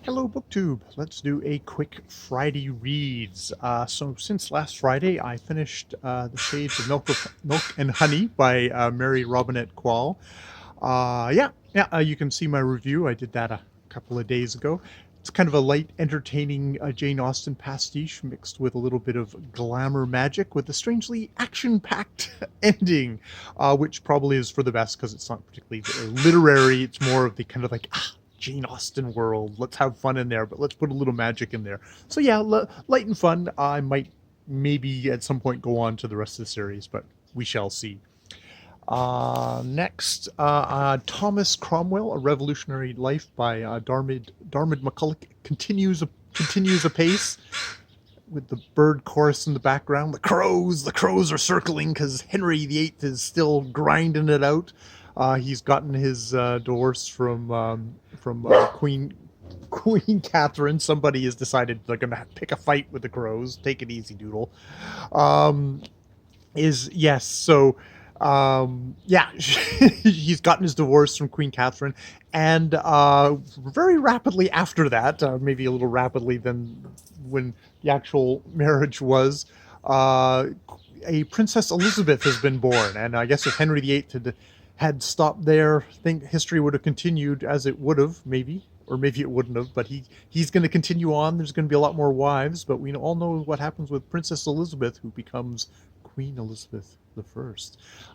Hello, BookTube. Let's do a quick Friday reads. So since last Friday, I finished The Shades of Milk and Honey by Mary Robinette Kowal. You can see my review. I did that a couple of days ago. It's kind of a light, entertaining Jane Austen pastiche mixed with a little bit of glamour magic with a strangely action-packed ending, which probably is for the best because it's not particularly literary. It's more of the kind of like, Jane Austen world. Let's have fun in there, but let's put a little magic in there. So yeah, light and fun. I might maybe at some point go on to the rest of the series, but we shall see. Next, Thomas Cromwell, A Revolutionary Life by Diarmaid MacCulloch continues apace with the bird chorus in the background. The crows are circling because Henry VIII is still grinding it out. He's gotten his divorce from Queen Catherine. Somebody has decided they're going to pick a fight with the crows. Take it easy, Doodle. He's gotten his divorce from Queen Catherine, and very rapidly after that, maybe a little rapidly than when the actual marriage was, a Princess Elizabeth has been born. And I guess if Henry VIII had stopped there, I think history would have continued as it would have, maybe. Or maybe it wouldn't have, but he's going to continue on. There's going to be a lot more wives, but we all know what happens with Princess Elizabeth, who becomes Queen Elizabeth I.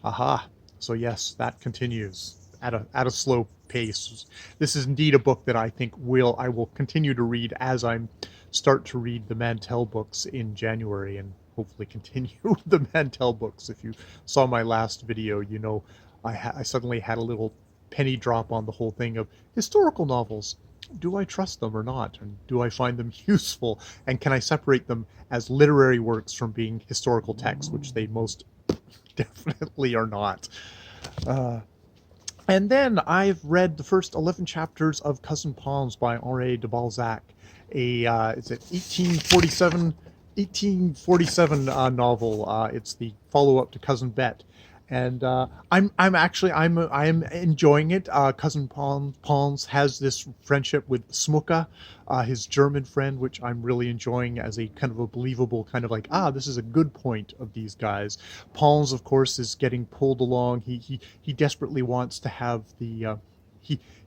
Aha. So yes, that continues at a slow pace. This is indeed a book that I think I will continue to read as I start to read the Mantell books in January, and hopefully continue the Mantell books. If you saw my last video, you know I suddenly had a little penny drop on the whole thing of historical novels. Do I trust them or not? And do I find them useful? And can I separate them as literary works from being historical texts, which they most definitely are not. And then I've read the first 11 chapters of Cousin Pons by Honoré de Balzac, it's an 1847 novel. It's the follow-up to Cousin Bet. And I am enjoying it. Cousin Pons has this friendship with Smucke, his German friend, which I'm really enjoying as a kind of a believable kind of like, this is a good point of these guys. Pons, of course, is getting pulled along. He desperately wants to have the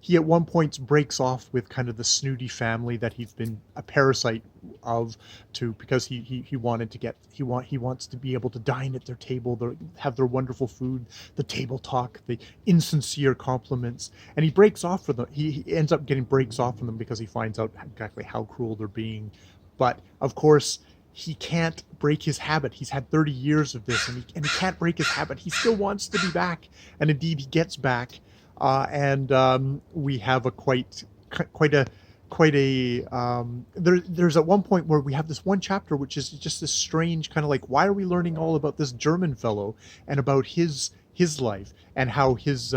he at one point breaks off with kind of the snooty family that he's been a parasite of, because he wants to be able to dine at their table, have their wonderful food, the table talk, the insincere compliments, and he breaks off from them. He ends up getting breaks off from them because he finds out exactly how cruel they're being. But of course, he can't break his habit. He's had 30 years of this, and he can't break his habit. He still wants to be back, and indeed he gets back. We have there's at one point where we have this one chapter which is just this strange kind of like, why are we learning all about this German fellow and about his life, and how his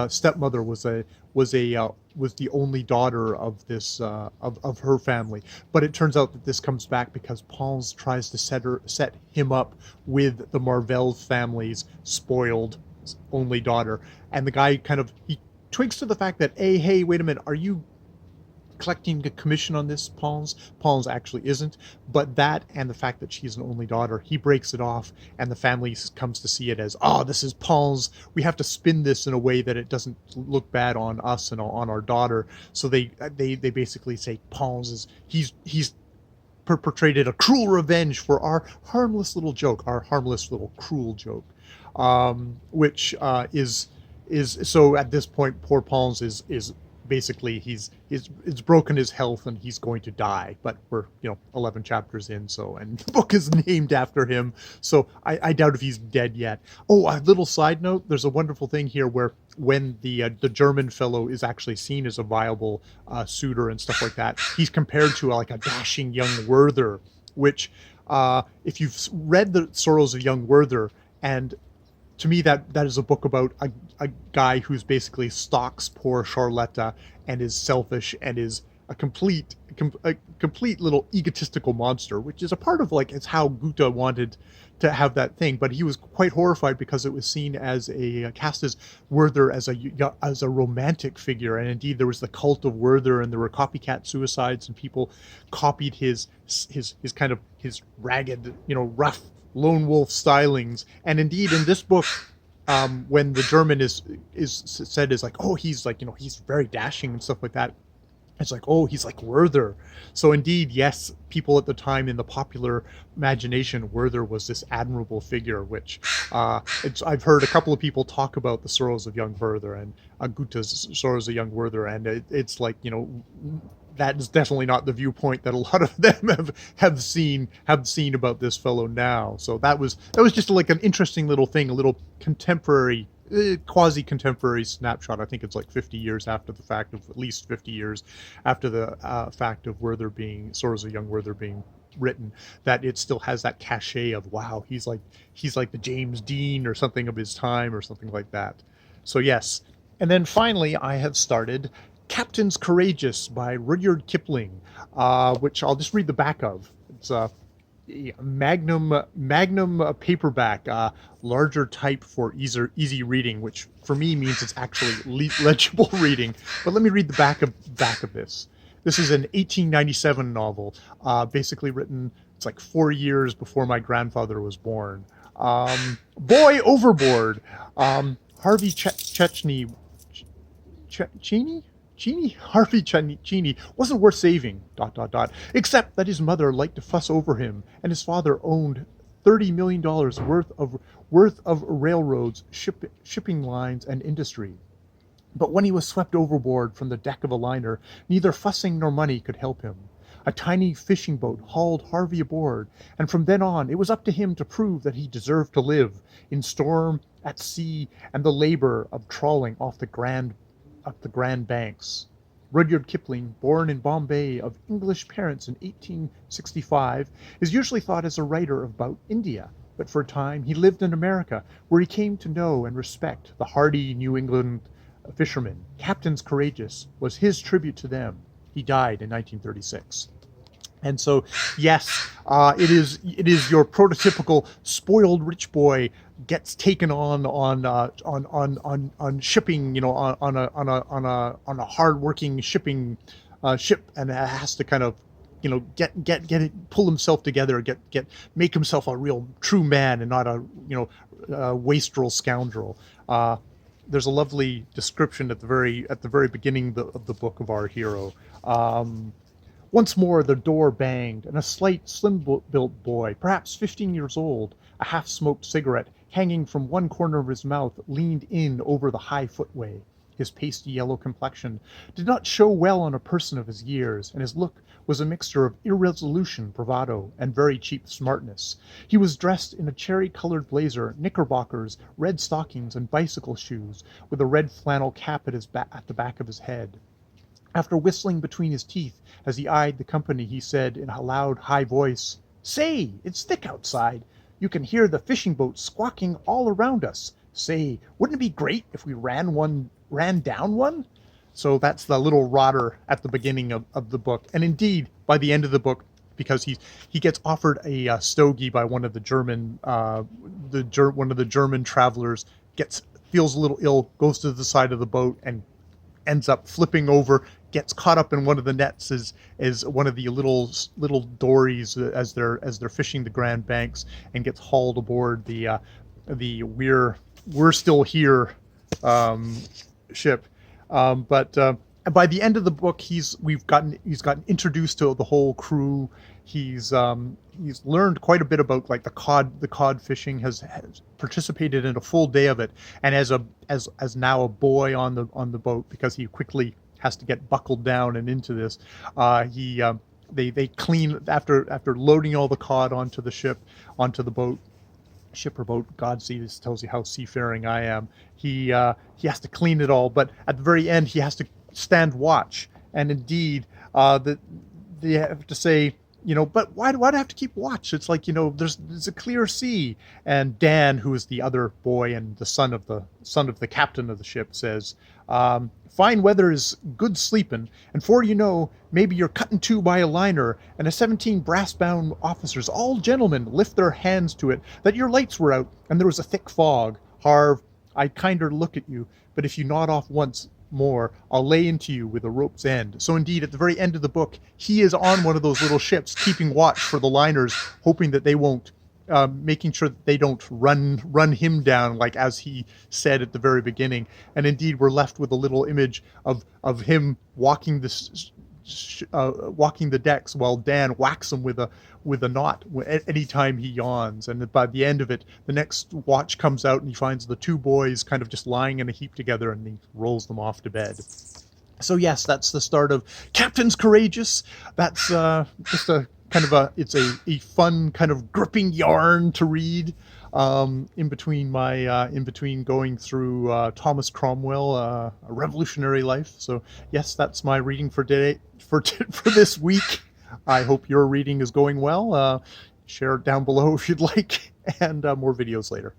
stepmother was the only daughter of this of her family. But it turns out that this comes back because Pons tries to set him up with the Marvell family's spoiled only daughter, and the guy he twigs to the fact that, hey, wait a minute, are you collecting a commission on this, Pons? Pons actually isn't, but that and the fact that she's an only daughter, he breaks it off, and the family comes to see it as, this is Pons. We have to spin this in a way that it doesn't look bad on us and on our daughter. So they basically say Pons is he's perpetrated a cruel revenge for our harmless little cruel joke. Which is so at this point, poor Pons is basically it's broken his health and he's going to die. But we're 11 chapters in, and the book is named after him, so I doubt if he's dead yet. Oh, a little side note: there's a wonderful thing here where when the German fellow is actually seen as a viable suitor and stuff like that, he's compared to like a dashing young Werther, which if you've read the Sorrows of Young Werther, and to me, that is a book about a guy who's basically stalks poor Charlotta and is selfish and is a complete little egotistical monster, which is a part of like it's how Goethe wanted to have that thing. But he was quite horrified because it was seen as a cast as Werther as a romantic figure, and indeed there was the cult of Werther, and there were copycat suicides, and people copied his kind of his ragged, rough lone wolf stylings. And indeed in this book, when the German is said as like, oh, he's like, he's very dashing and stuff like that, it's like, oh, he's like Werther. So indeed, yes, people at the time in the popular imagination, Werther was this admirable figure, which I've heard a couple of people talk about the sorrows of young Werther and Goethe's sorrows of young Werther, and it's like, that is definitely not the viewpoint that a lot of them have seen about this fellow now. So that was just like an interesting little thing, a little contemporary, quasi-contemporary snapshot. I think it's like 50 years after the fact, of at least 50 years after the fact of Sorrows of Young Werther being written, that it still has that cachet of, wow, he's like the James Dean or something of his time or something like that. So yes. And then finally I have started Captains Courageous by Rudyard Kipling, which I'll just read the back of. It's a Magnum paperback, larger type for easy reading, which for me means it's actually legible reading. But let me read the back of this. This is an 1897 novel, basically written, it's like 4 years before my grandfather was born. Boy Overboard. Harvey Harvey Cheney wasn't worth saving, ... except that his mother liked to fuss over him, and his father owned $30 million worth of railroads, shipping lines, and industry. But when he was swept overboard from the deck of a liner, neither fussing nor money could help him. A tiny fishing boat hauled Harvey aboard, and from then on it was up to him to prove that he deserved to live in storm, at sea, and the labor of trawling up the Grand Banks. Rudyard Kipling, born in Bombay of English parents in 1865, is usually thought as a writer about India, but for a time he lived in America, where he came to know and respect the hardy New England fishermen. Captains Courageous was his tribute to them. He died in 1936. And so, yes, it is your prototypical spoiled rich boy gets taken on shipping, on a hardworking shipping ship, and has to kind of, pull himself together, make himself a real true man and not a wastrel scoundrel. There's a lovely description at the very beginning of the book of our hero. Once more the door banged, and a slight, slim-built boy, perhaps 15 years old, a half-smoked cigarette hanging from one corner of his mouth, leaned in over the high footway. His pasty yellow complexion did not show well on a person of his years, and his look was a mixture of irresolution, bravado, and very cheap smartness. He was dressed in a cherry-colored blazer, knickerbockers, red stockings, and bicycle shoes, with a red flannel cap at the back of his head. After whistling between his teeth as he eyed the company, he said in a loud, high voice, "Say, it's thick outside. You can hear the fishing boats squawking all around us. Say, wouldn't it be great if we ran down one?" So that's the little rotter at the beginning of the book. And indeed, by the end of the book, because he gets offered a stogie by one of the German travelers, feels a little ill, goes to the side of the boat, and ends up flipping over, gets caught up in one of the nets as one of the little dories as they're fishing the Grand Banks, and gets hauled aboard the we're still here ship. But by the end of the book, he's gotten introduced to the whole crew. He's learned quite a bit about like the cod fishing, has participated in a full day of it, and as now a boy on the boat, because he quickly has to get buckled down and into this. They clean after loading all the cod onto the boat. Ship or boat, God, see, this tells you how seafaring I am. He has to clean it all, but at the very end he has to stand watch. And indeed, they have to say but why do I have to keep watch? It's like, there's a clear sea. And Dan, who is the other boy and the son of the captain of the ship, says, fine weather is good sleeping, and for maybe you're cut in two by a liner, and a 17 brass-bound officers, all gentlemen, lift their hands to it, that your lights were out, and there was a thick fog. Harv, I kinder look at you, but if you nod off once more, I'll lay into you with a rope's end. So indeed, at the very end of the book, he is on one of those little ships, keeping watch for the liners, hoping that they won't, making sure that they don't run him down, like as he said at the very beginning. And indeed, we're left with a little image of him walking walking the decks while Dan whacks him with a knot anytime he yawns. And by the end of it, the next watch comes out and he finds the two boys kind of just lying in a heap together, and he rolls them off to bed. So yes, that's the start of Captain's Courageous. That's just a kind of it's a fun kind of gripping yarn to read in between going through Thomas Cromwell, A Revolutionary Life. So yes, that's my reading for today for this week. I hope your reading is going well. Share it down below if you'd like, and more videos later.